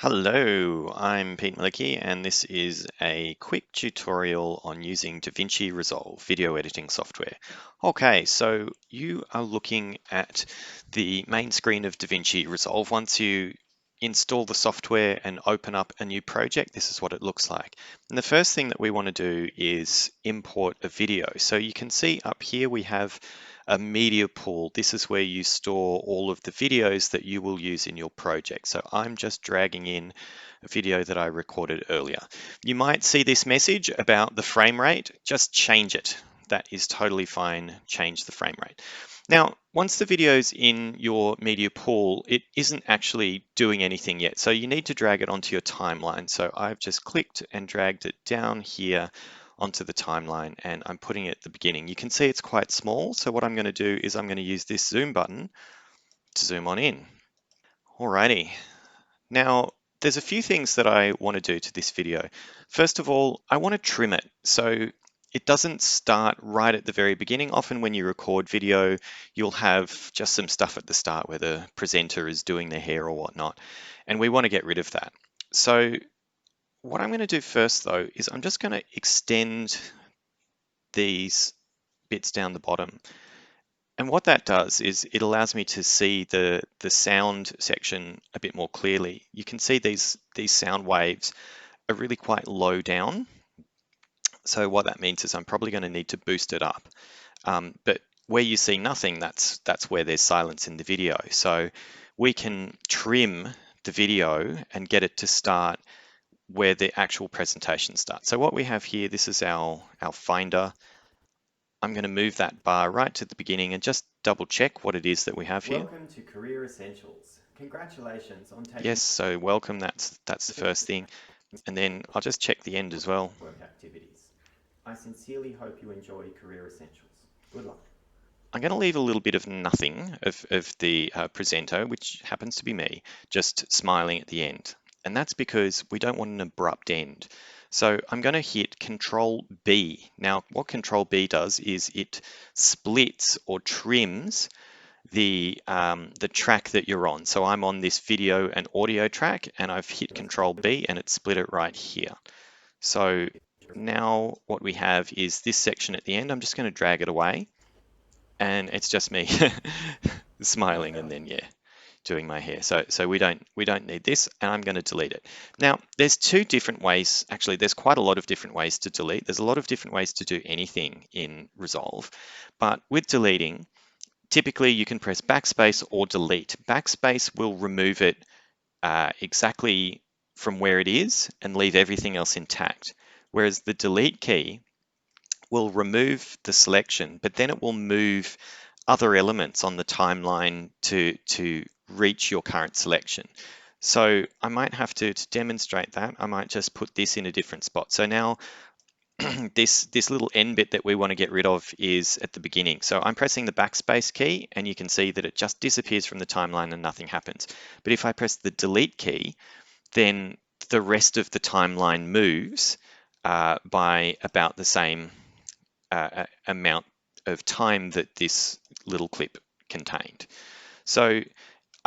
Hello, I'm Pete Malicki, and this is a quick tutorial on using Davinci Resolve video editing software. Okay, so you are looking at the main screen of Davinci Resolve. Once you install the software and open up a new project, this is what it looks like. And the first thing that we want to do is import a video. So you can see up here we have a media pool. This is where you store all of the videos that you will use in your project. So I'm just dragging in a video that I recorded earlier. You might see this message about the frame rate. Just change it. That is totally fine. Change the frame rate. Now, once the video's in your media pool, it isn't actually doing anything yet. So you need to drag it onto your timeline. So I've just clicked and dragged it down here onto the timeline, and I'm putting it at the beginning. You can see it's quite small, so what I'm going to do is I'm going to use this zoom button to zoom on in. Alrighty, now there's a few things that I want to do to this video. First of all, I want to trim it so it doesn't start right at the very beginning. Often when you record video, you'll have just some stuff at the start where the presenter is doing their hair or whatnot, and we want to get rid of that. So what I'm going to do first, though, is I'm just going to extend these bits down the bottom. And what that does is it allows me to see the sound section a bit more clearly. You can see these sound waves are really quite low down. So what that means is I'm probably going to need to boost it up. But where you see nothing, that's where there's silence in the video. So we can trim the video and get it to start where the actual presentation starts. So what we have here, this is our finder. I'm going to move that bar right to the beginning and just double check what it is that we have here. Welcome to Career Essentials. Congratulations on taking Yes, so welcome, that's the first thing. And then I'll just check the end as well. work activities. I sincerely hope you enjoy Career Essentials. Good luck. I'm going to leave a little bit of nothing of the presenter, which happens to be me, just smiling at the end. And that's because we don't want an abrupt end. So I'm going to hit Control B. Now, what Control B does is it splits or trims the track that you're on. So I'm on this video and audio track, and I've hit Control B and it split it right here. So now what we have is this section at the end. I'm just going to drag it away, and it's just me smiling and then doing my hair. So we don't need this, and I'm going to delete it. Now there's two different ways. Actually, there's quite a lot of different ways to delete. There's a lot of different ways to do anything in Resolve, but with deleting, typically you can press backspace or delete. Backspace will remove it exactly from where it is and leave everything else intact. Whereas the delete key will remove the selection, but then it will move other elements on the timeline to reach your current selection. So I might have to demonstrate that, I might just put this in a different spot. So now this little end bit that we want to get rid of is at the beginning. So I'm pressing the backspace key, and you can see that it just disappears from the timeline and nothing happens. But if I press the delete key, then the rest of the timeline moves by about the same amount of time that this little clip contained. So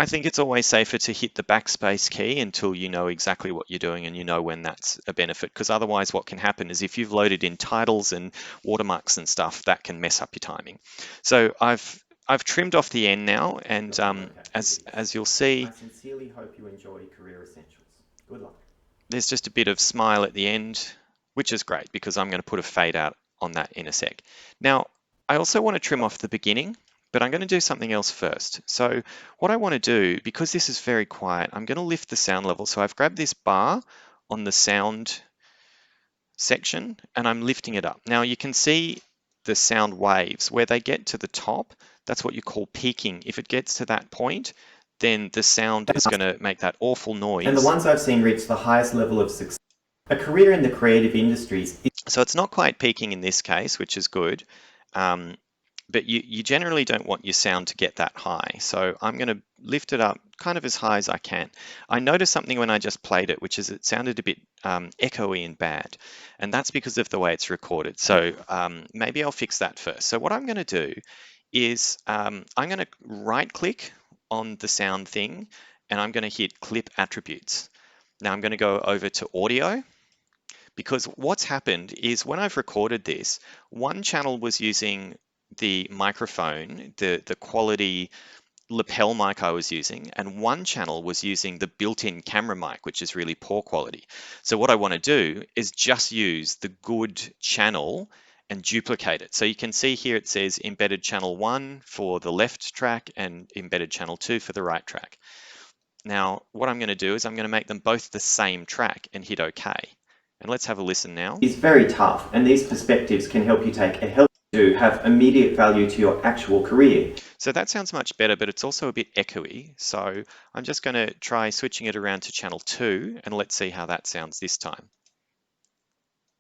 I think it's always safer to hit the backspace key until you know exactly what you're doing and you know when that's a benefit, because otherwise what can happen is if you've loaded in titles and watermarks and stuff, that can mess up your timing. So I've trimmed off the end now, and as you'll see, I sincerely hope you enjoy Career Essentials. Good luck. there's just a bit of smile at the end, which is great because I'm going to put a fade out on that in a sec. Now, I also want to trim off the beginning, but I'm going to do something else first. So what I want to do, because this is very quiet, I'm going to lift the sound level. So I've grabbed this bar on the sound section and I'm lifting it up. Now you can see the sound waves where they get to the top. That's what you call peaking. If it gets to that point, then the sound is going to make that awful noise. And the ones I've seen reach the highest level of success. A career in the creative industries. So it's not quite peaking in this case, which is good. But you generally don't want your sound to get that high. So I'm going to lift it up kind of as high as I can. I noticed something when I just played it, which is it sounded a bit echoey and bad. And that's because of the way it's recorded. So maybe I'll fix that first. So what I'm going to do is I'm going to right click on the sound thing, and I'm going to hit clip attributes. Now I'm going to go over to audio, because what's happened is when I've recorded this, one channel was using the microphone, the quality lapel mic I was using, and one channel was using the built-in camera mic, which is really poor quality. So what I want to do is just use the good channel and duplicate it. So you can see here it says embedded channel 1 for the left track and embedded channel 2 for the right track. Now, what I'm going to do is I'm going to make them both the same track and hit OK. And let's have a listen now. Is very tough, and these perspectives can help you take a healthy to have immediate value to your actual career. So that sounds much better, but it's also a bit echoey. So I'm just going to try switching it around to channel 2, and let's see how that sounds this time.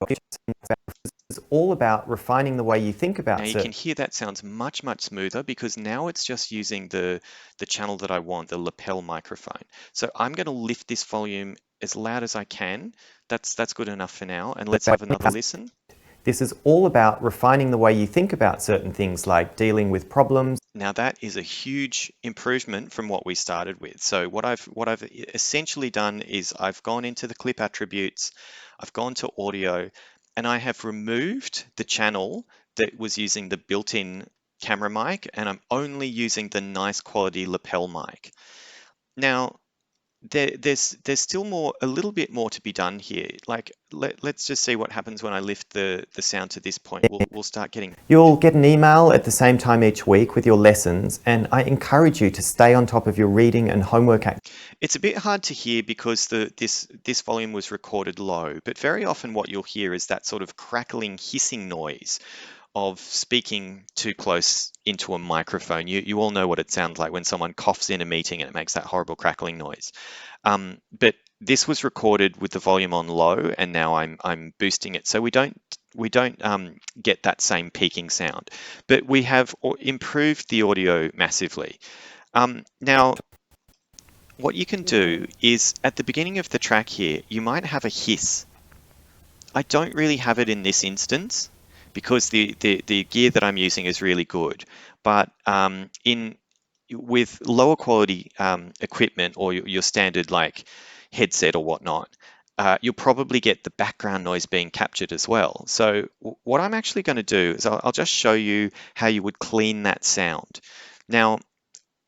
It's all about refining the way you think about Now you can hear that sounds much, much smoother because now it's just using the channel that I want, the lapel microphone. So I'm going to lift this volume as loud as I can. That's good enough for now. And let's have another listen. This is all about refining the way you think about certain things, like dealing with problems. Now that is a huge improvement from what we started with. So what I've essentially done is I've gone into the clip attributes, I've gone to audio, and I have removed the channel that was using the built-in camera mic, and I'm only using the nice quality lapel mic. Now, there's still a little bit more to be done here. Like let's just see what happens when I lift the sound to this point. We'll start getting. You'll get an email at the same time each week with your lessons, and I encourage you to stay on top of your reading and homework activities. It's a bit hard to hear because this volume was recorded low, but very often what you'll hear is that sort of crackling, hissing noise of speaking too close into a microphone. You all know what it sounds like when someone coughs in a meeting and it makes that horrible crackling noise. But this was recorded with the volume on low, and now I'm boosting it, so we don't get that same peaking sound. But we have improved the audio massively. Now, what you can do is at the beginning of the track here, you might have a hiss. I don't really have it in this instance because the gear that I'm using is really good. But with lower quality equipment or your standard like headset or whatnot, you'll probably get the background noise being captured as well. So what I'm actually going to do is I'll just show you how you would clean that sound. Now,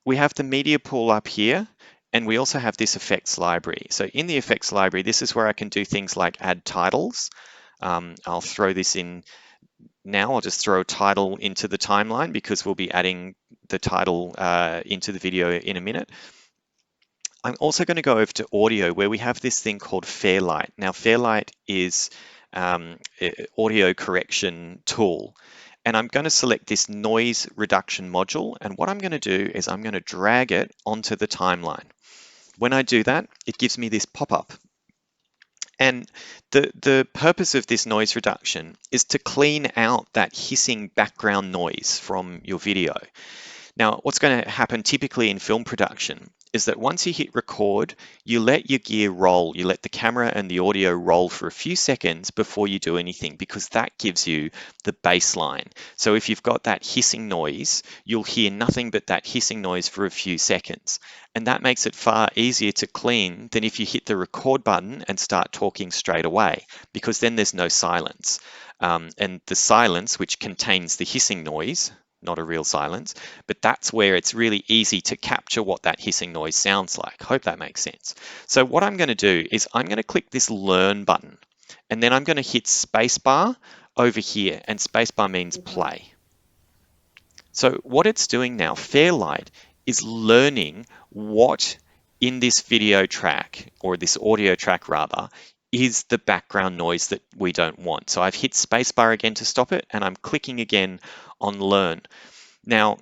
we have the media pool up here, and we also have this effects library. So in the effects library, this is where I can do things like add titles. I'll throw this in now. I'll just throw a title into the timeline because we'll be adding the title into the video in a minute. I'm also going to go over to audio where we have this thing called Fairlight. Now, Fairlight is an audio correction tool. And I'm going to select this noise reduction module. And what I'm going to do is I'm going to drag it onto the timeline. When I do that, it gives me this pop-up. And the purpose of this noise reduction is to clean out that hissing background noise from your video. Now, what's going to happen typically in film production is that once you hit record, you let your gear roll. You let the camera and the audio roll for a few seconds before you do anything, because that gives you the baseline. So if you've got that hissing noise, you'll hear nothing but that hissing noise for a few seconds. And that makes it far easier to clean than if you hit the record button and start talking straight away, because then there's no silence. And the silence, which contains the hissing noise, not a real silence, but that's where it's really easy to capture what that hissing noise sounds like. Hope that makes sense. So what I'm going to do is I'm going to click this learn button, and then I'm going to hit spacebar over here, and spacebar means play. So what it's doing now, Fairlight, is learning what in this video track, or this audio track rather, is the background noise that we don't want. So I've hit spacebar again to stop it, and I'm clicking again on learn. Now,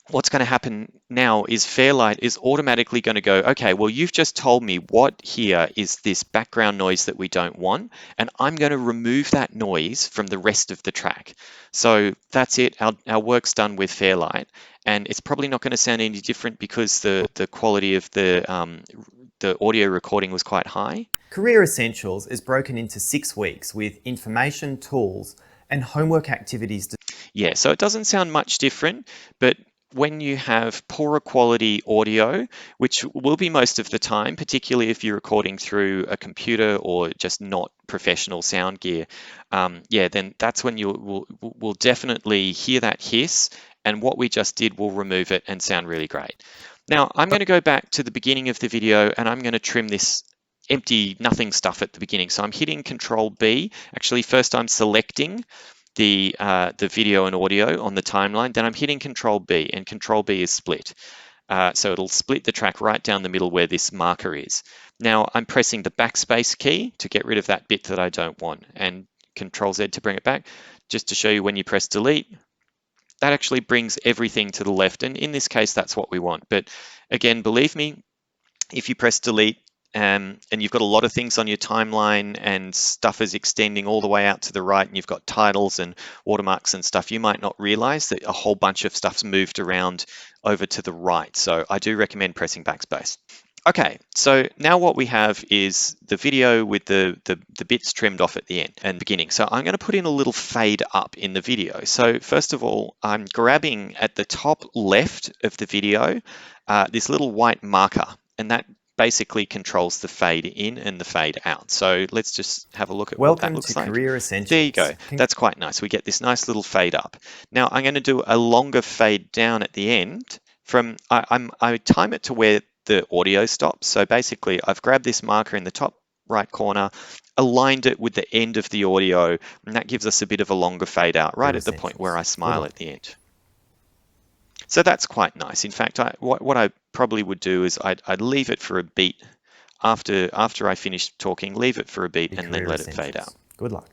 what's going to happen now is Fairlight is automatically going to go, okay, well, you've just told me what here is this background noise that we don't want, and I'm going to remove that noise from the rest of the track. So that's it. Our work's done with Fairlight, and it's probably not going to sound any different because the quality of the audio recording was quite high. Career Essentials is broken into 6 weeks with information, tools, and homework activities. Yeah, so it doesn't sound much different, but when you have poorer quality audio, which will be most of the time, particularly if you're recording through a computer or just not professional sound gear, yeah, then that's when you will definitely hear that hiss, and what we just did will remove it and sound really great. Now, I'm going to go back to the beginning of the video and I'm going to trim this empty nothing stuff at the beginning. So I'm hitting Control B. Actually, first I'm selecting the video and audio on the timeline, then I'm hitting Control B, and Control B is split. So it'll split the track right down the middle where this marker is. Now I'm pressing the backspace key to get rid of that bit that I don't want, and Control Z to bring it back. Just to show you, when you press delete, that actually brings everything to the left, and in this case that's what we want. But again, believe me, if you press delete and you've got a lot of things on your timeline and stuff is extending all the way out to the right, and you've got titles and watermarks and stuff, you might not realize that a whole bunch of stuff's moved around over to the right. So I do recommend pressing backspace. Okay, so now what we have is the video with the bits trimmed off at the end and beginning. So I'm going to put in a little fade up in the video. So first of all, I'm grabbing at the top left of the video this little white marker, and that basically controls the fade in and the fade out. So let's just have a look at what that Welcome looks to like. Career There you go. Essentials. That's quite nice. We get this nice little fade up. Now I'm going to do a longer fade down at the end. I time it to where the audio stops. So basically, I've grabbed this marker in the top right corner, aligned it with the end of the audio, and that gives us a bit of a longer fade out right at the point where I smile at the end. So that's quite nice. In fact, what I probably would do is I'd leave it for a beat after I finish talking, leave it for a beat and then let it fade out. Good luck.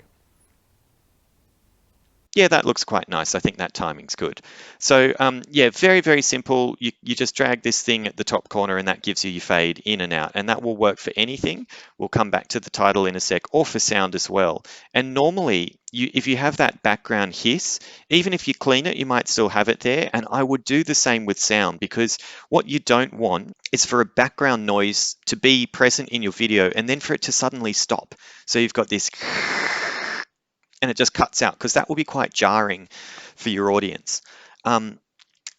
Yeah, that looks quite nice. I think that timing's good. So yeah, very, very simple. You just drag this thing at the top corner and that gives you your fade in and out. And that will work for anything. We'll come back to the title in a sec, or for sound as well. And normally, if you have that background hiss, even if you clean it, you might still have it there. And I would do the same with sound, because what you don't want is for a background noise to be present in your video and then for it to suddenly stop. So you've got this and it just cuts out, because that will be quite jarring for your audience. And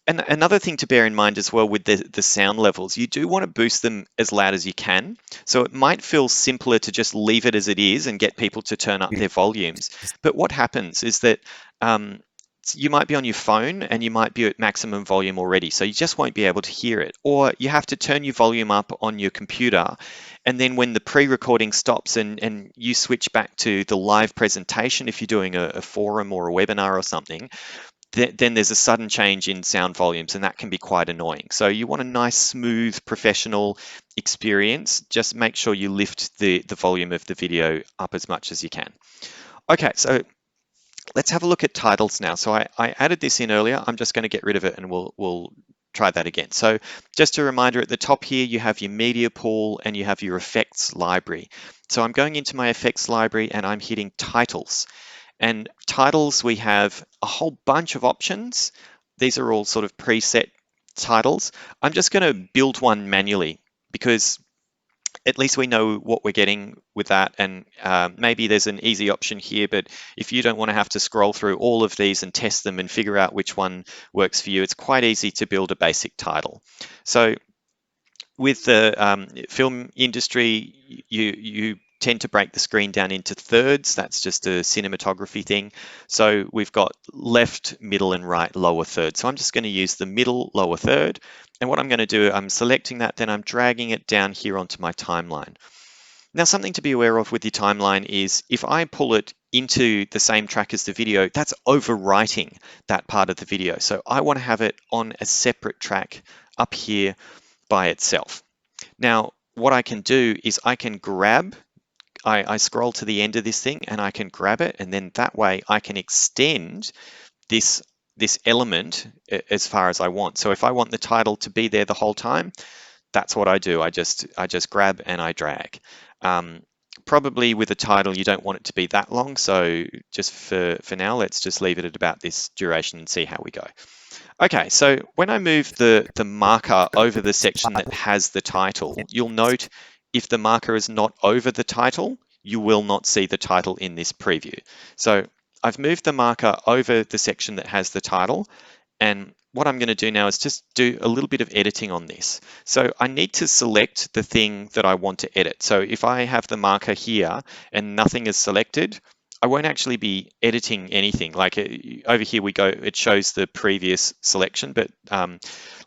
another thing to bear in mind as well with the sound levels, you do want to boost them as loud as you can. So it might feel simpler to just leave it as it is and get people to turn up their volumes. But what happens is that you might be on your phone and you might be at maximum volume already, so you just won't be able to hear it. Or you have to turn your volume up on your computer, and then when the pre-recording stops and you switch back to the live presentation, if you're doing a forum or a webinar or something, then there's a sudden change in sound volumes, and that can be quite annoying. So you want a nice, smooth, professional experience. Just make sure you lift the volume of the video up as much as you can. Okay, so let's have a look at titles now. So I added this in earlier. I'm just going to get rid of it and we'll try that again. So just a reminder, at the top here, you have your media pool and you have your effects library. So I'm going into my effects library and I'm hitting titles. And titles, we have a whole bunch of options. These are all sort of preset titles. I'm just going to build one manually, because at least we know what we're getting with that. And maybe there's an easy option here, but if you don't want to have to scroll through all of these and test them and figure out which one works for you, it's quite easy to build a basic title. So with the film industry, you tend to break the screen down into thirds. That's just a cinematography thing. So we've got left, middle, and right lower third. So I'm just going to use the middle lower third. And what I'm going to do, I'm selecting that, then I'm dragging it down here onto my timeline. Now, something to be aware of with your timeline is if I pull it into the same track as the video, that's overwriting that part of the video. So I want to have it on a separate track up here by itself. Now, what I can do is I can grab, I scroll to the end of this thing and I can grab it, and then that way I can extend this element as far as I want. So if I want the title to be there the whole time, that's what I do. I just grab and I drag. Probably with a title, you don't want it to be that long. So just for now, let's just leave it at about this duration and see how we go. Okay, so when I move the marker over the section that has the title, you'll note if the marker is not over the title, you will not see the title in this preview. So I've moved the marker over the section that has the title, And what I'm going to do now is just do a little bit of editing on this. So I need to select the thing that I want to edit. So if I have the marker here and nothing is selected, I won't actually be editing anything. Like over here we go, it shows the previous selection, but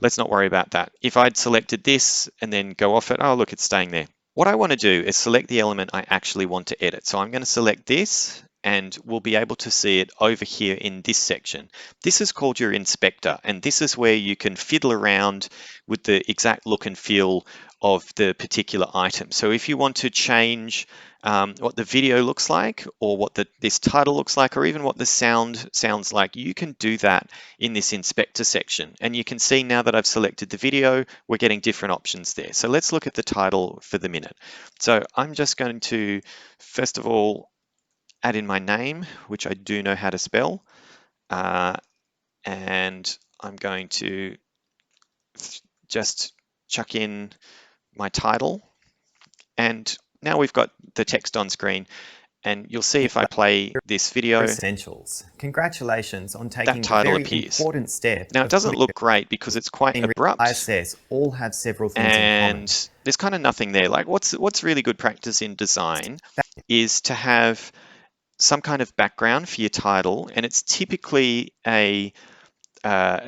let's not worry about that. If I'd selected this and then go off it, oh look, it's staying there. What I want to do is select the element I actually want to edit. So I'm going to select this and we'll be able to see it over here in this section. This is called your inspector, and this is where you can fiddle around with the exact look and feel of the particular item. So if you want to change what the video looks like, or what this title looks like, or even what the sound sounds like, you can do that in this inspector section. And you can see now that I've selected the video, we're getting different options there. So let's look at the title for the minute. So I'm just going to, first of all, add in my name, which I do know how to spell. And I'm going to just chuck in my title. And now we've got the text on screen. And you'll see if I play this video, Essentials. Congratulations on that taking the title very appears. important step Now, it of doesn't putting look great because it's quite abrupt. ISS all have several things in common. And there's kind of nothing there. Like what's really good practice in design is to have some kind of background for your title, and it's typically a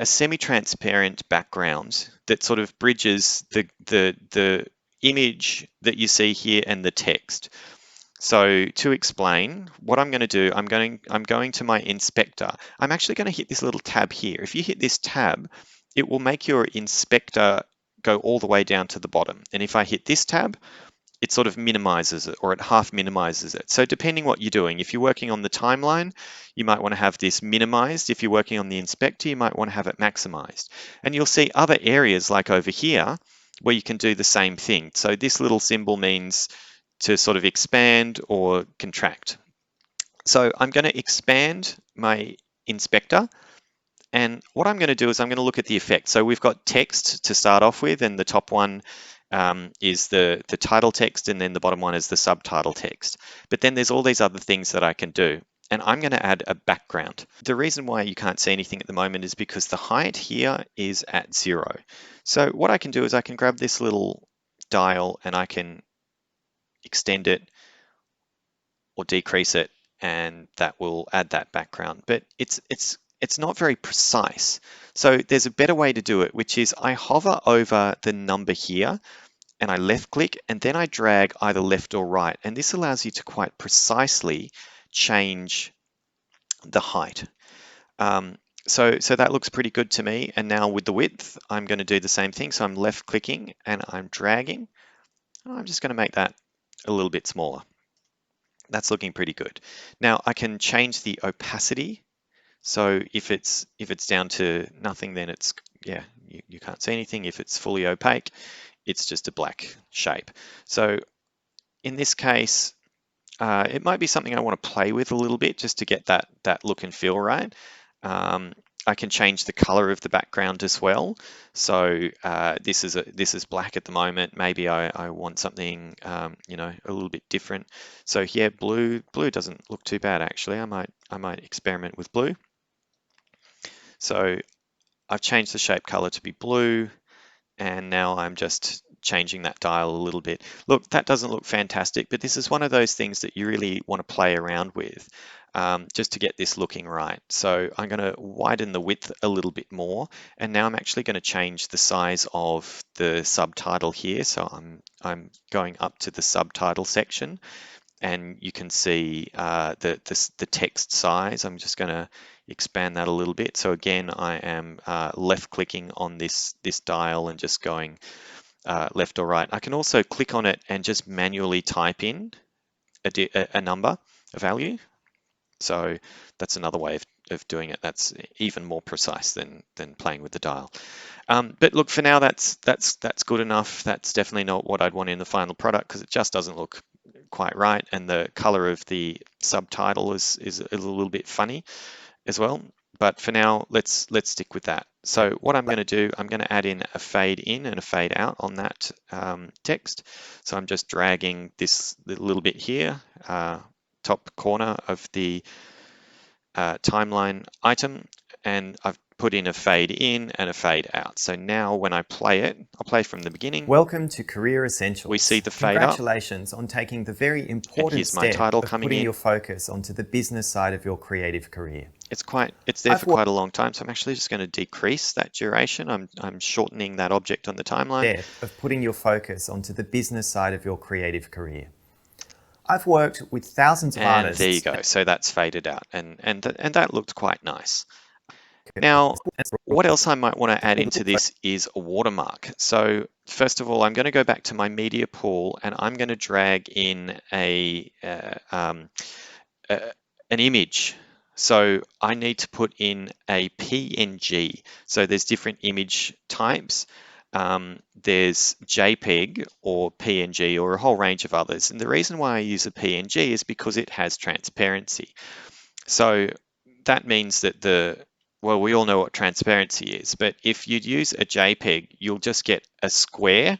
semi-transparent background that sort of bridges the image that you see here and the text. So to explain what I'm going to do, I'm going to my inspector. I'm actually going to hit this little tab here. If you hit this tab, it will make your inspector go all the way down to the bottom. And if I hit this tab, it sort of minimizes it, or it half minimizes it. So depending what you're doing, if you're working on the timeline, you might want to have this minimized. If you're working on the inspector, you might want to have it maximized. And you'll see other areas like over here where you can do the same thing. So this little symbol means to sort of expand or contract. So I'm going to expand my inspector. And what I'm going to do is I'm going to look at the effect. So we've got text to start off with, and the top one is the title text, and then the bottom one is the subtitle text. But then there's all these other things that I can do. And I'm going to add a background. The reason why you can't see anything at the moment is because the height here is at 0. So what I can do is I can grab this little dial and I can extend it or decrease it, and that will add that background. But it's not very precise. So there's a better way to do it, which is I hover over the number here and I left click, and then I drag either left or right. And this allows you to quite precisely change the height. So that looks pretty good to me. And now with the width, I'm going to do the same thing. So I'm left clicking and I'm dragging. I'm just going to make that a little bit smaller. That's looking pretty good. Now I can change the opacity. So if it's down to nothing, then it's, yeah, you can't see anything. If it's fully opaque, it's just a black shape. So in this case, it might be something I want to play with a little bit just to get that look and feel right. I can change the color of the background as well. So this is black at the moment. Maybe I want something you know, a little bit different. So here, blue doesn't look too bad actually. I might experiment with blue. So I've changed the shape color to be blue, and now I'm just changing that dial a little bit. Look, that doesn't look fantastic, but this is one of those things that you really want to play around with just to get this looking right. So I'm going to widen the width a little bit more, and now I'm actually going to change the size of the subtitle here. So I'm going up to the subtitle section, and you can see the text size. I'm just going to expand that a little bit. So again, I am left clicking on this dial and just going left or right. I can also click on it and just manually type in a number, a value. So that's another way of doing it. That's even more precise than playing with the dial. But look, for now, that's good enough. That's definitely not what I'd want in the final product because it just doesn't look quite right, and the color of the subtitle is a little bit funny as well. But for now, let's stick with that. So what I'm going to do, I'm going to add in a fade in and a fade out on that text. So I'm just dragging this little bit here, top corner of the timeline item, and I've put in a fade in and a fade out. So now when I play it, I'll play from the beginning. Welcome to Career We see Essentials. the fade up, Congratulations on taking the very and important here's my step title of coming putting in. your focus onto the business side of your creative career. It's there for quite a long time, so I'm actually just going to decrease that duration. I'm shortening that object on the timeline. Step of putting your focus onto the business side of your creative career. I've worked with thousands of And artists. there you go. So that's faded out, and that looked quite nice. Now, what else I might want to add into this is a watermark. So first of all, I'm going to go back to my media pool, and I'm going to drag in an image. So I need to put in a PNG. So there's different image types. There's JPEG or PNG or a whole range of others. And the reason why I use a PNG is because it has transparency. So that means that well, we all know what transparency is, but if you'd use a JPEG, you'll just get a square.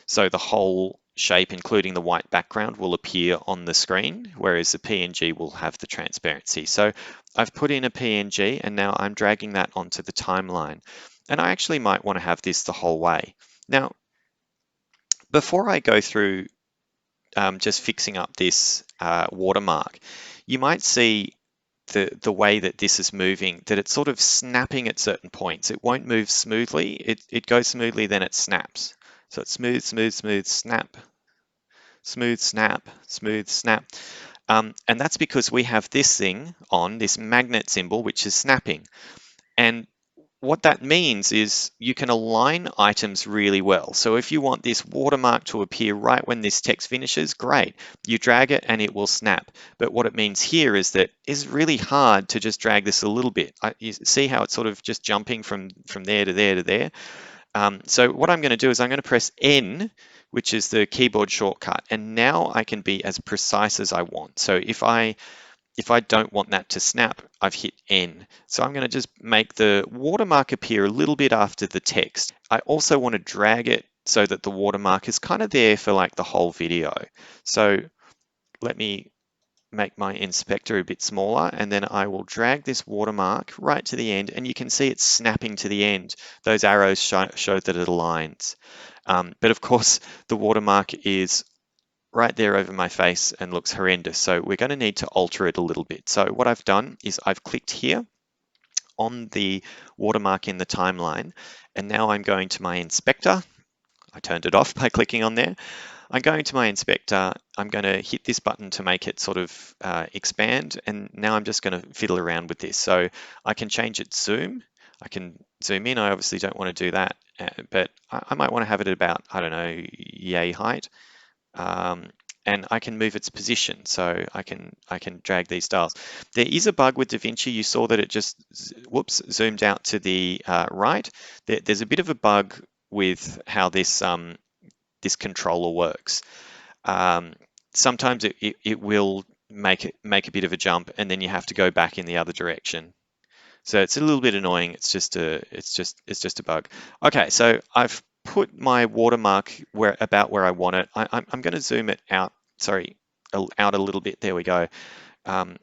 So the whole shape, including the white background, will appear on the screen, whereas the PNG will have the transparency. So I've put in a PNG and now I'm dragging that onto the timeline. And I actually might want to have this the whole way. Now, before I go through just fixing up this watermark, you might see the way that this is moving, that it's sort of snapping at certain points. It won't move smoothly. It goes smoothly, then it snaps. So it's smooth, smooth, smooth, snap, smooth, snap, smooth, snap. And that's because we have this thing on, this magnet symbol, which is snapping. And what that means is you can align items really well. So if you want this watermark to appear right when this text finishes, great. You drag it and it will snap. But what it means here is that it's really hard to just drag this a little bit. You see how it's sort of just jumping from there to there to there. So what I'm going to do is I'm going to press N, which is the keyboard shortcut, and now I can be as precise as I want. So if I don't want that to snap, I've hit N. So I'm going to just make the watermark appear a little bit after the text. I also want to drag it so that the watermark is kind of there for like the whole video. So let me make my inspector a bit smaller, and then I will drag this watermark right to the end, and you can see it's snapping to the end. Those arrows show that it aligns. But of course, the watermark is right there over my face and looks horrendous. So we're going to need to alter it a little bit. So what I've done is I've clicked here on the watermark in the timeline, and now I'm going to my inspector. I turned it off by clicking on there. I'm going to my inspector. I'm going to hit this button to make it sort of expand, and now I'm just going to fiddle around with this. So I can change its zoom. I can zoom in. I obviously don't want to do that, but I might want to have it at about, I don't know, yay height. And I can move its position, so I can drag these dials. There is a bug with Davinci. You saw that it just zoomed out to the right. There's a bit of a bug with how this this controller works. Sometimes it will make a bit of a jump, and then you have to go back in the other direction. So it's a little bit annoying. It's just a bug. Okay, so I've put my watermark about where I want it. I'm going to zoom it out. Sorry, out a little bit. There we go, and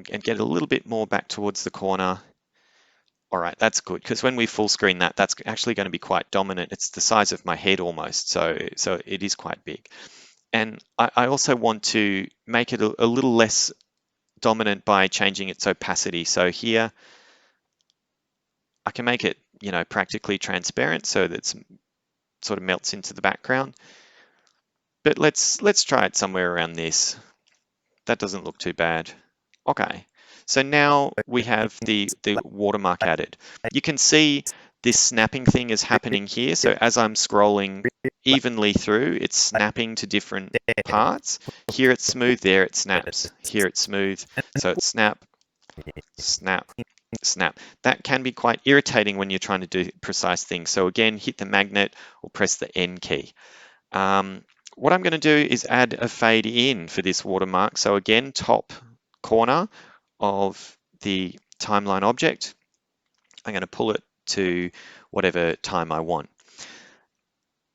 get a little bit more back towards the corner. All right, that's good, because when we full screen that, that's actually going to be quite dominant. It's the size of my head almost, so it is quite big. And I also want to make it a little less dominant by changing its opacity. So here, I can make it, practically transparent so that it sort of melts into the background. But let's try it somewhere around this. That doesn't look too bad. Okay, so now we have the watermark added. You can see this snapping thing is happening here. So as I'm scrolling evenly through, it's snapping to different parts. Here it's smooth, there it snaps. Here it's smooth, so it's snap, snap, snap. That can be quite irritating when you're trying to do precise things. So again, hit the magnet or press the N key. What I'm going to do is add a fade in for this watermark. So again, top corner of the timeline object, I'm going to pull it to whatever time I want.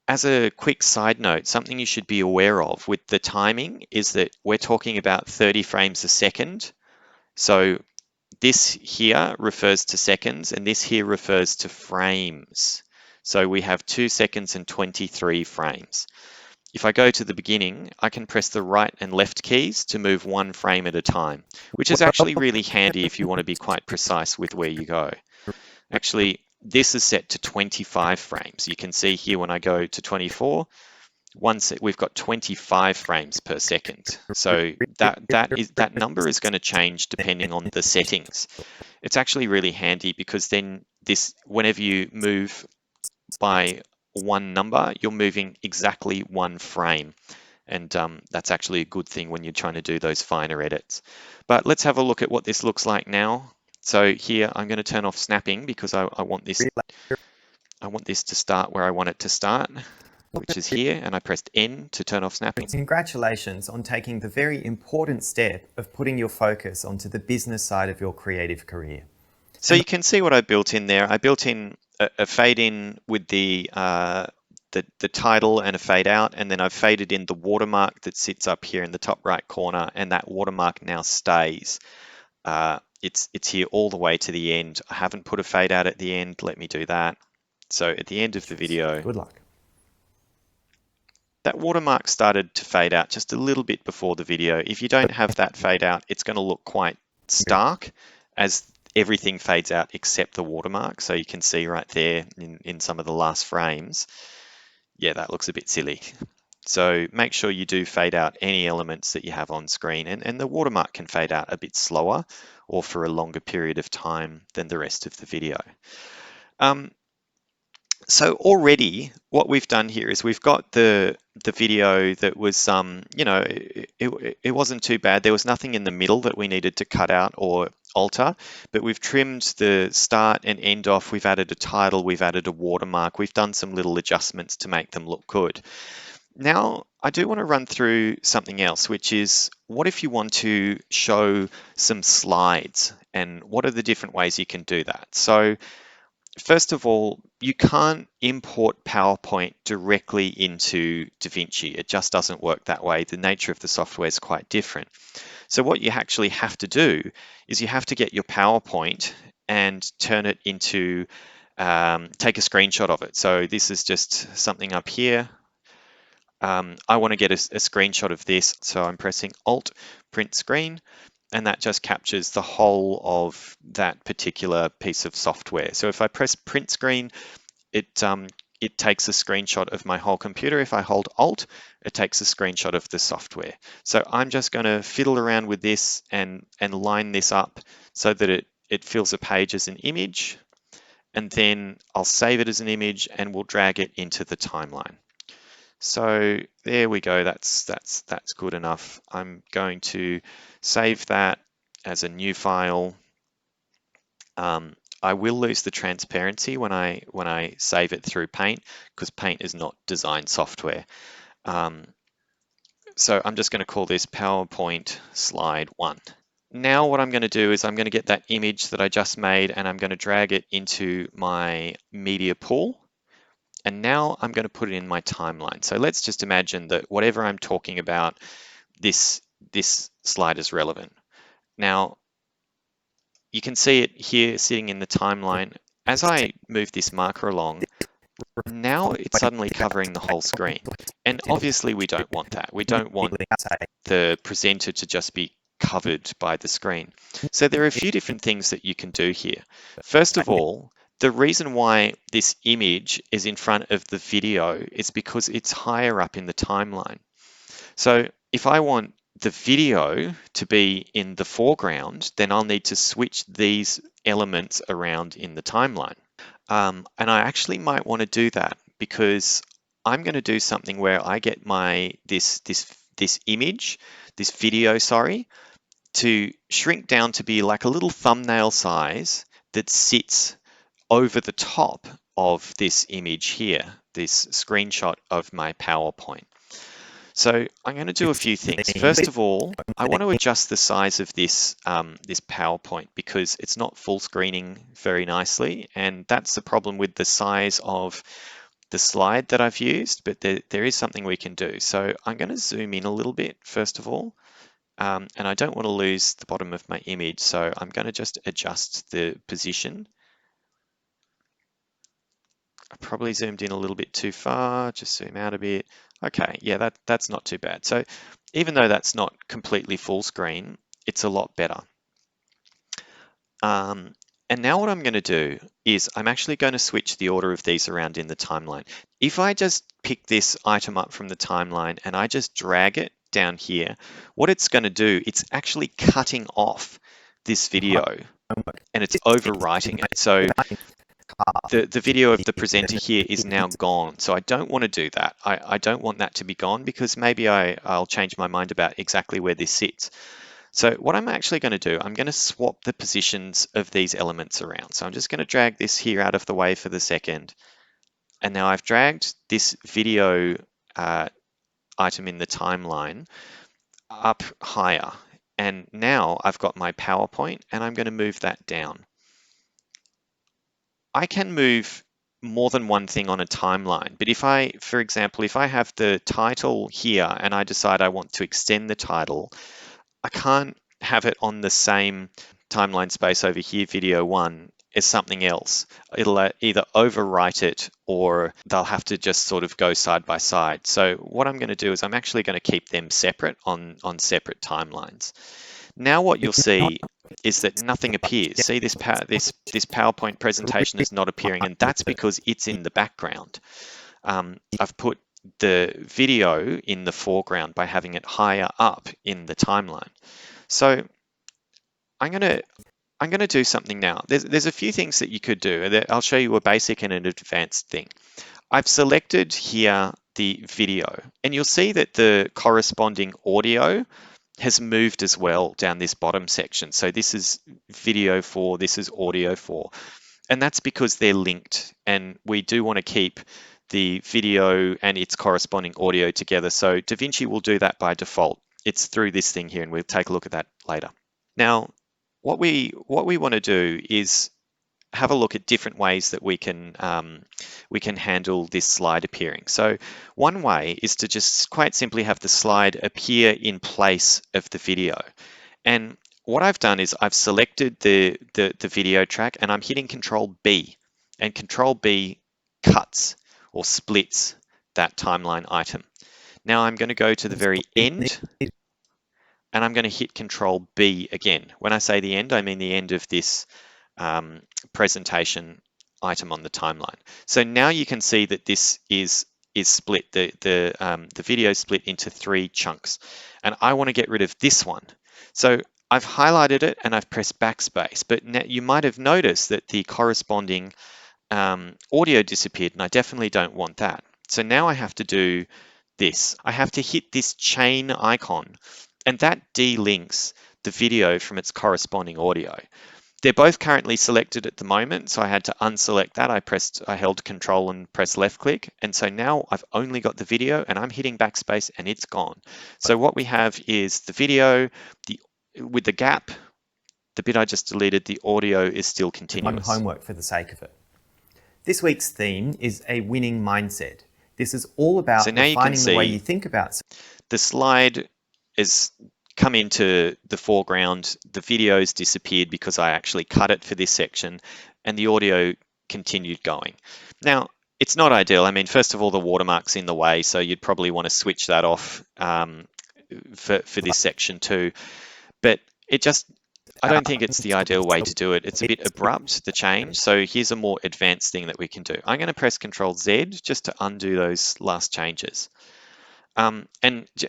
As a quick side note, something you should be aware of with the timing is that we're talking about 30 frames a second. So this here refers to seconds, and this here refers to frames. So we have 2 seconds and 23 frames. If I go to the beginning, I can press the right and left keys to move 1 frame at a time, which is actually really handy if you want to be quite precise with where you go. Actually, this is set to 25 frames. You can see here when I go to 24, we've got 25 frames per second. So that number is going to change depending on the settings. It's actually really handy because then whenever you move by one number, you're moving exactly 1 frame. And that's actually a good thing when you're trying to do those finer edits. But let's have a look at what this looks like now. So here I'm going to turn off snapping because I want this to start where I want it to start, which is here, and I pressed N to turn off snapping. Congratulations on taking the very important step of putting your focus onto the business side of your creative career. So you can see what I built in there. I built in a fade in with the title and a fade out, and then I've faded in the watermark that sits up here in the top right corner, and that watermark now stays. It's here all the way to the end. I haven't put a fade out at the end. Let me do that. So at the end of the video, good luck. That watermark started to fade out just a little bit before the video. If you don't have that fade out, it's going to look quite stark as everything fades out except the watermark. So you can see right there in some of the last frames, yeah, that looks a bit silly. So make sure you do fade out any elements that you have on screen, and the watermark can fade out a bit slower or for a longer period of time than the rest of the video. So already what we've done here is we've got the video that was, it wasn't too bad. There was nothing in the middle that we needed to cut out or alter, but we've trimmed the start and end off. We've added a title, we've added a watermark, we've done some little adjustments to make them look good. Now, I do want to run through something else, which is what if you want to show some slides, and what are the different ways you can do that? So first of all, you can't import PowerPoint directly into Davinci. It just doesn't work that way. The nature of the software is quite different. So what you actually have to do is you have to get your PowerPoint and turn it into, take a screenshot of it. So this is just something up here. I want to get a screenshot of this. So I'm pressing Alt, Print Screen, and that just captures the whole of that particular piece of software. So if I press print screen, it takes a screenshot of my whole computer. If I hold Alt, it takes a screenshot of the software. So I'm just going to fiddle around with this and line this up so that it fills a page as an image, and then I'll save it as an image and we'll drag it into the timeline. So there we go, that's good enough. I'm going to save that as a new file. I will lose the transparency when I save it through Paint, because Paint is not design software. So I'm just going to call this PowerPoint Slide 1. Now what I'm going to do is I'm going to get that image that I just made and I'm going to drag it into my media pool. And now I'm going to put it in my timeline. So let's just imagine that whatever I'm talking about, this slide is relevant. Now, you can see it here sitting in the timeline. As I move this marker along, now it's suddenly covering the whole screen. And obviously we don't want that. We don't want the presenter to just be covered by the screen. So there are a few different things that you can do here. First of all, the reason why this image is in front of the video is because it's higher up in the timeline. So if I want the video to be in the foreground, then I'll need to switch these elements around in the timeline. And I actually might want to do that because I'm going to do something where I get this video, to shrink down to be like a little thumbnail size that sits over the top of this image here, this screenshot of my PowerPoint. So I'm going to do a few things. First of all, I want to adjust the size of this PowerPoint because it's not full screening very nicely, and that's the problem with the size of the slide that I've used, but there is something we can do. So I'm going to zoom in a little bit, first of all, and I don't want to lose the bottom of my image, so I'm going to just adjust the position. I probably zoomed in a little bit too far, just zoom out a bit. Okay, yeah, that's not too bad. So even though that's not completely full screen, it's a lot better. And now what I'm going to do is I'm actually going to switch the order of these around in the timeline. If I just pick this item up from the timeline and I just drag it down here, what it's going to do, it's actually cutting off this video and it's overwriting it. So the video of the presenter here is now gone. So I don't want to do that. I don't want that to be gone because maybe I'll change my mind about exactly where this sits. So what I'm actually going to do, I'm going to swap the positions of these elements around. So I'm just going to drag this here out of the way for the second. And now I've dragged this video item in the timeline up higher. And now I've got my PowerPoint and I'm going to move that down. I can move more than one thing on a timeline, but if I, for example, if I have the title here and I decide I want to extend the title, I can't have it on the same timeline space over here, video one, as something else. It'll either overwrite it or they'll have to just sort of go side by side. So what I'm going to do is I'm actually going to keep them separate on separate timelines. Now what you'll see is that nothing appears. See, this PowerPoint presentation is not appearing, and that's because it's in the background. I've put the video in the foreground by having it higher up in the timeline. So I'm gonna do something now. There's a few things that you could do. I'll show you a basic and an advanced thing. I've selected here the video, and you'll see that the corresponding audio has moved as well down this bottom section. So this is video 4, this is audio 4. And that's because they're linked, and we do want to keep the video and its corresponding audio together. So Davinci will do that by default. It's through this thing here, and we'll take a look at that later. Now, what we want to do is have a look at different ways that we can handle this slide appearing. So one way is to just quite simply have the slide appear in place of the video. And what I've done is I've selected the video track and I'm hitting Control B, and Control B cuts or splits that timeline item. Now I'm going to go to the very end and I'm going to hit Control B again. When I say the end, I mean the end of this presentation item on the timeline. So now you can see that this is split, the video split into 3 chunks, and I want to get rid of this one. So I've highlighted it and I've pressed backspace, but now you might have noticed that the corresponding audio disappeared, and I definitely don't want that. So now I have to do this. I have to hit this chain icon, and that delinks the video from its corresponding audio. They're both currently selected at the moment, so I had to unselect that. I held Control and pressed left click, and so now I've only got the video and I'm hitting backspace and it's gone. So what we have is the video, with the gap, the bit I just deleted, the audio is still continuous. Homework for the sake of it. This week's theme is a winning mindset. This is all about refining the way you think about the slide is come into the foreground, the video's disappeared because I actually cut it for this section, and the audio continued going. Now, it's not ideal. I mean, first of all, the watermark's in the way, so you'd probably want to switch that off for this section too. But I don't think it's the ideal way to do it. It's a bit abrupt, the change. So here's a more advanced thing that we can do. I'm going to press Control Z just to undo those last changes. And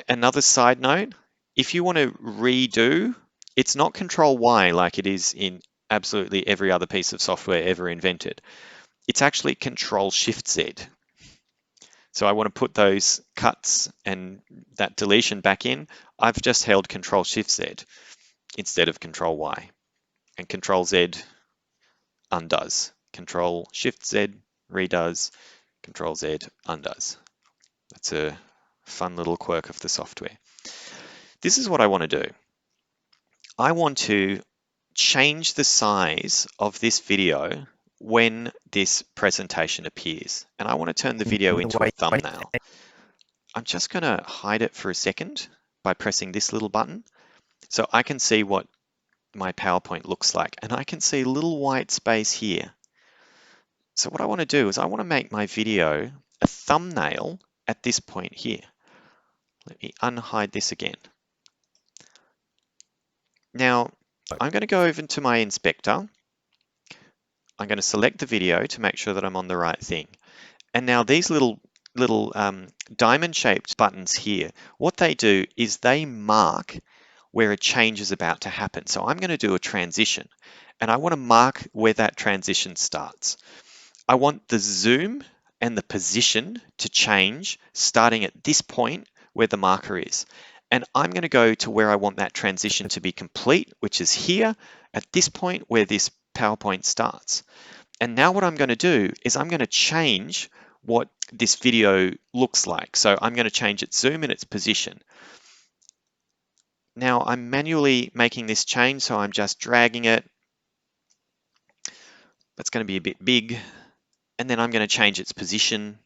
another side note, if you want to redo, it's not Control Y like it is in absolutely every other piece of software ever invented. It's actually Control Shift Z. So I want to put those cuts and that deletion back in. I've just held Control Shift Z instead of Control Y. And Control Z undoes. Control Shift Z redoes. Control Z undoes. That's a fun little quirk of the software. This is what I want to do. I want to change the size of this video when this presentation appears. And I want to turn the video into a thumbnail. I'm just going to hide it for a second by pressing this little button. So I can see what my PowerPoint looks like, and I can see a little white space here. So what I want to do is I want to make my video a thumbnail at this point here. Let me unhide this again. Now, I'm going to go over to my inspector. I'm going to select the video to make sure that I'm on the right thing. And now these little diamond-shaped buttons here, what they do is they mark where a change is about to happen. So I'm going to do a transition, and I want to mark where that transition starts. I want the zoom and the position to change starting at this point where the marker is. And I'm going to go to where I want that transition to be complete, which is here at this point where this PowerPoint starts. And now what I'm going to do is I'm going to change what this video looks like. So I'm going to change its zoom and its position. Now I'm manually making this change, so I'm just dragging it. That's going to be a bit big. And then I'm going to change its position.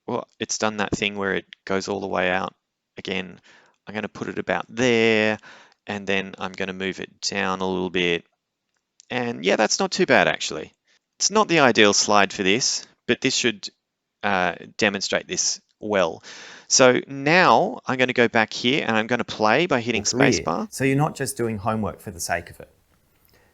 Well, it's done that thing where it goes all the way out. Again, I'm going to put it about there, and then I'm going to move it down a little bit. And yeah, that's not too bad actually. It's not the ideal slide for this, but this should demonstrate this well. So now I'm going to go back here and I'm going to play by hitting spacebar. So you're not just doing homework for the sake of it.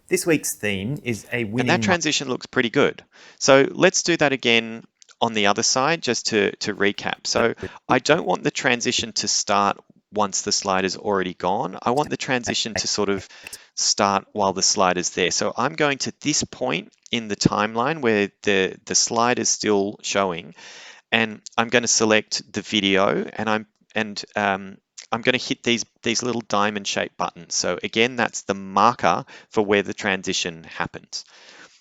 This week's theme is a winning. And that transition looks pretty good. So let's do that again on the other side just to recap. So I don't want the transition to start once the slide is already gone. I want the transition to sort of start while the slide is there. So I'm going to this point in the timeline where the slide is still showing, and I'm going to select the video, and I'm going to hit these little diamond-shaped buttons. So again, that's the marker for where the transition happens.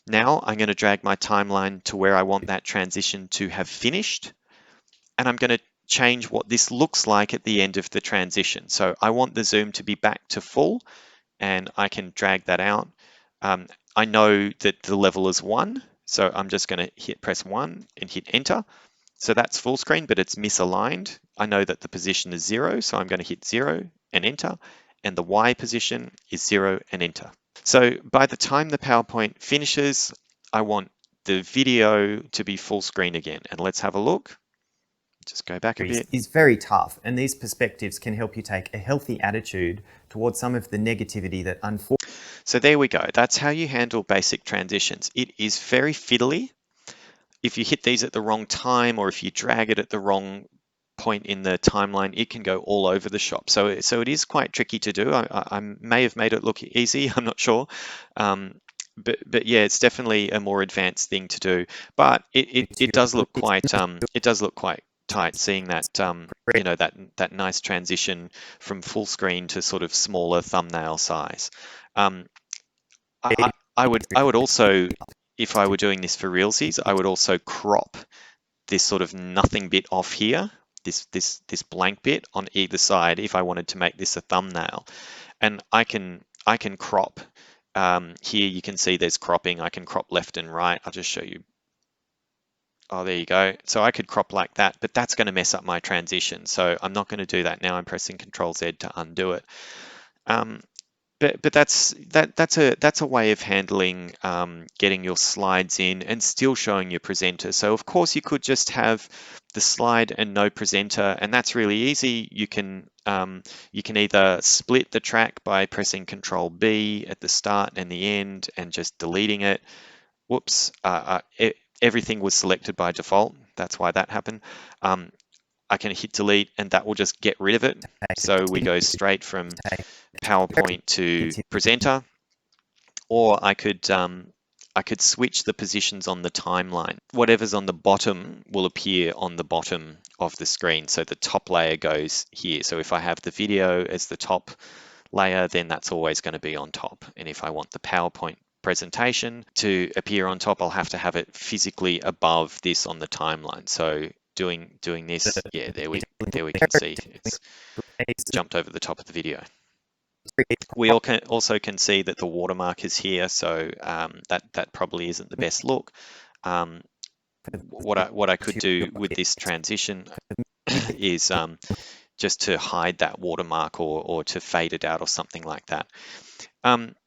Now I'm going to drag my timeline to where I want that transition to have finished, and I'm going to change what this looks like at the end of the transition. So I want the zoom to be back to full, and I can drag that out. I know that the level is 1, so I'm just going to press 1 and hit enter. So that's full screen, but it's misaligned. I know that the position is 0, so I'm going to hit 0 and enter, and the Y position is 0 and enter. So by the time the PowerPoint finishes, I want the video to be full screen again. And let's have a look. Just go back a bit. Is very tough, and these perspectives can help you take a healthy attitude towards some of the negativity that unfortunately. So there we go. That's how you handle basic transitions. It is very fiddly. If you hit these at the wrong time, or if you drag it at the wrong point in the timeline, it can go all over the shop. So it is quite tricky to do. I may have made it look easy. I'm not sure. But yeah, it's definitely a more advanced thing to do. But it does look quite tight, seeing that you know, that nice transition from full screen to sort of smaller thumbnail size. I would also, if I were doing this for realsies, I would also crop this sort of nothing bit off here, this blank bit on either side, if I wanted to make this a thumbnail. And I can crop. Here you can see there's cropping. I can crop left and right. I'll just show you. Oh, there you go. So I could crop like that, but that's going to mess up my transition. So I'm not going to do that now. I'm pressing Control Z to undo it. But that's a way of handling getting your slides in and still showing your presenter. So of course you could just have the slide and no presenter, and that's really easy. You can either split the track by pressing Control B at the start and the end and just deleting it. Whoops, everything was selected by default. That's why that happened. I can hit delete and that will just get rid of it. So we go straight from PowerPoint to presenter, or I could switch the positions on the timeline. Whatever's on the bottom will appear on the bottom of the screen. So the top layer goes here. So if I have the video as the top layer, then that's always going to be on top. And if I want the PowerPoint presentation to appear on top, I'll have to have it physically above this on the timeline. So doing this, yeah, there we can see it's jumped over the top of the video. We also can see that the watermark is here, so that probably isn't the best look. What I could do with this transition is just to hide that watermark or to fade it out or something like that.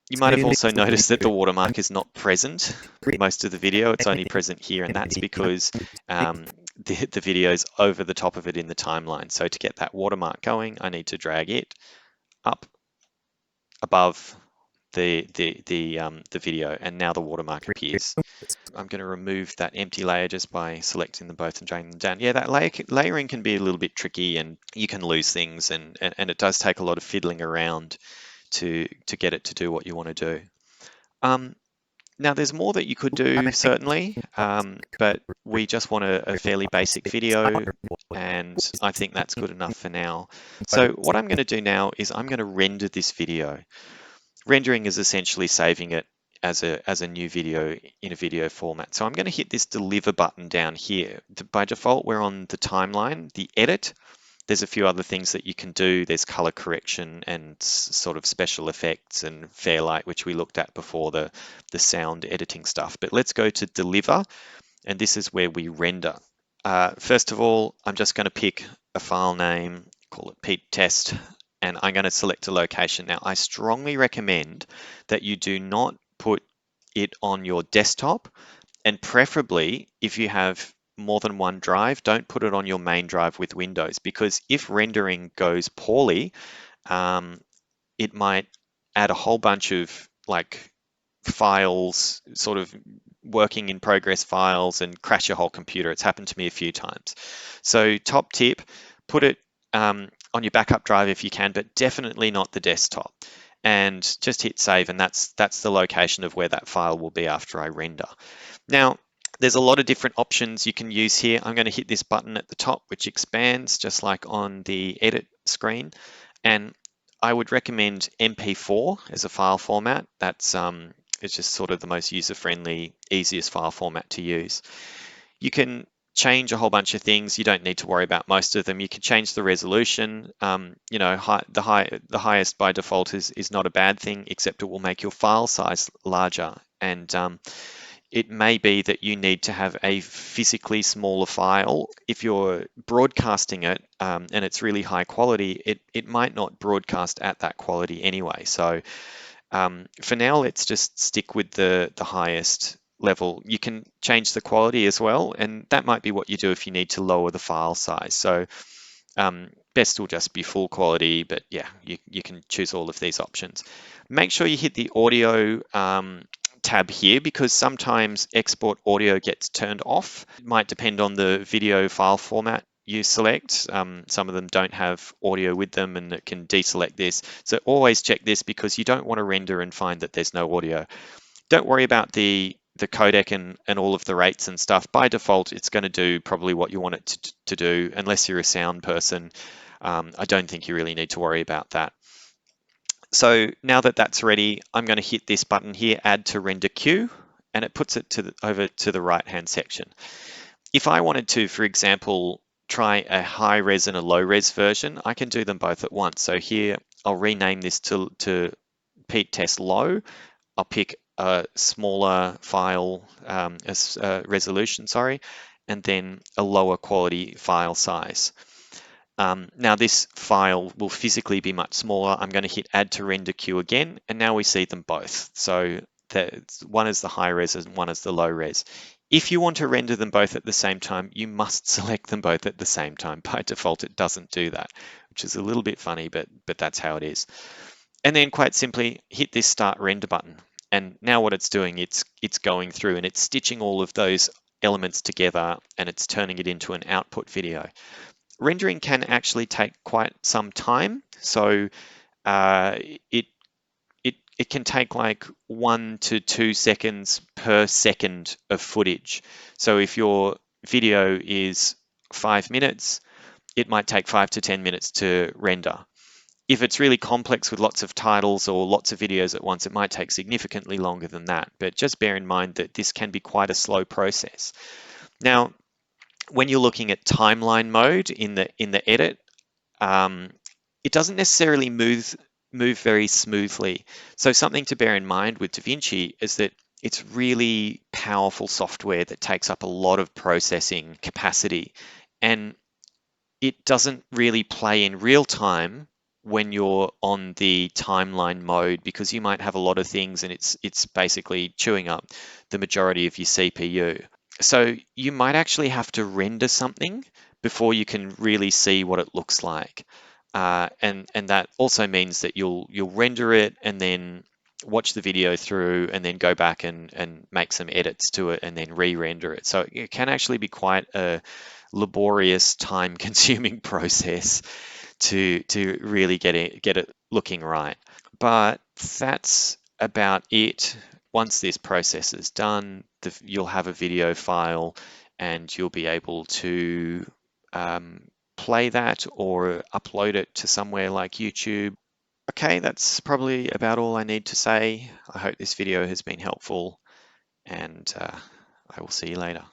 You So might have in also this noticed that video, the I'm watermark is not present most of the video. It's only present here, and that's because the video's over the top of it in the timeline. So to get that watermark going, I need to drag it up above the video, and now the watermark appears. I'm going to remove that empty layer just by selecting them both and dragging them down. Yeah, that layering can be a little bit tricky, and you can lose things, and it does take a lot of fiddling around to get it to do what you want to do. Now, there's more that you could do, certainly, but we just want a fairly basic video, and I think that's good enough for now. So what I'm going to do now is I'm going to render this video. Rendering is essentially saving it as a new video in a video format. So I'm going to hit this deliver button down here. By default, we're on the timeline, the edit. There's a few other things that you can do. There's color correction and sort of special effects and Fairlight, which we looked at before, the sound editing stuff. But let's go to deliver, and this is where we render. First of all, I'm just going to pick a file name, call it Pete Test, and I'm going to select a location. Now, I strongly recommend that you do not put it on your desktop, and preferably if you have more than one drive, don't put it on your main drive with Windows, because if rendering goes poorly, it might add a whole bunch of like files, sort of working in progress files, and crash your whole computer. It's happened to me a few times. So top tip, put it on your backup drive if you can, but definitely not the desktop. And just hit save, and that's the location of where that file will be after I render. Now, there's a lot of different options you can use here. I'm going to hit this button at the top, which expands just like on the edit screen. And I would recommend MP4 as a file format. It's just sort of the most user-friendly, easiest file format to use. You can change a whole bunch of things. You don't need to worry about most of them. You can change the resolution. The highest by default is not a bad thing, except it will make your file size larger. And it may be that you need to have a physically smaller file. If you're broadcasting it and it's really high quality, it might not broadcast at that quality anyway. So for now, let's just stick with the highest level. You can change the quality as well, and that might be what you do if you need to lower the file size. So best will just be full quality, but yeah, you can choose all of these options. Make sure you hit the audio tab here, because sometimes export audio gets turned off. It might depend on the video file format you select. Some of them don't have audio with them, and it can deselect this. So always check this, because you don't want to render and find that there's no audio. Don't worry about the codec and all of the rates and stuff. By default, it's going to do probably what you want it to do, unless you're a sound person. I don't think you really need to worry about that. So now that that's ready, I'm going to hit this button here, add to render queue, and it puts it over to the right-hand section. If I wanted to, for example, try a high res and a low res version, I can do them both at once. So here, I'll rename this to Pete Test Low. I'll pick a smaller file resolution, sorry, and then a lower quality file size. Now this file will physically be much smaller. I'm going to hit add to render queue again, and now we see them both. So one is the high res and one is the low res. If you want to render them both at the same time, you must select them both at the same time. By default, it doesn't do that, which is a little bit funny, but that's how it is. And then quite simply, hit this start render button. And now what it's doing, it's going through and it's stitching all of those elements together, and it's turning it into an output video. Rendering can actually take quite some time, so it can take like 1 to 2 seconds per second of footage. So if your video is 5 minutes, it might take 5 to 10 minutes to render. If it's really complex with lots of titles or lots of videos at once, it might take significantly longer than that. But just bear in mind that this can be quite a slow process. Now, when you're looking at timeline mode in the edit, it doesn't necessarily move very smoothly. So something to bear in mind with Davinci is that it's really powerful software that takes up a lot of processing capacity. And it doesn't really play in real time when you're on the timeline mode, because you might have a lot of things and it's basically chewing up the majority of your CPU. So you might actually have to render something before you can really see what it looks like. And that also means that you'll render it and then watch the video through and then go back and make some edits to it and then re-render it. So it can actually be quite a laborious, time-consuming process to really get it looking right. But that's about it. Once this process is done, you'll have a video file and you'll be able to play that or upload it to somewhere like YouTube. Okay, that's probably about all I need to say. I hope this video has been helpful, and I will see you later.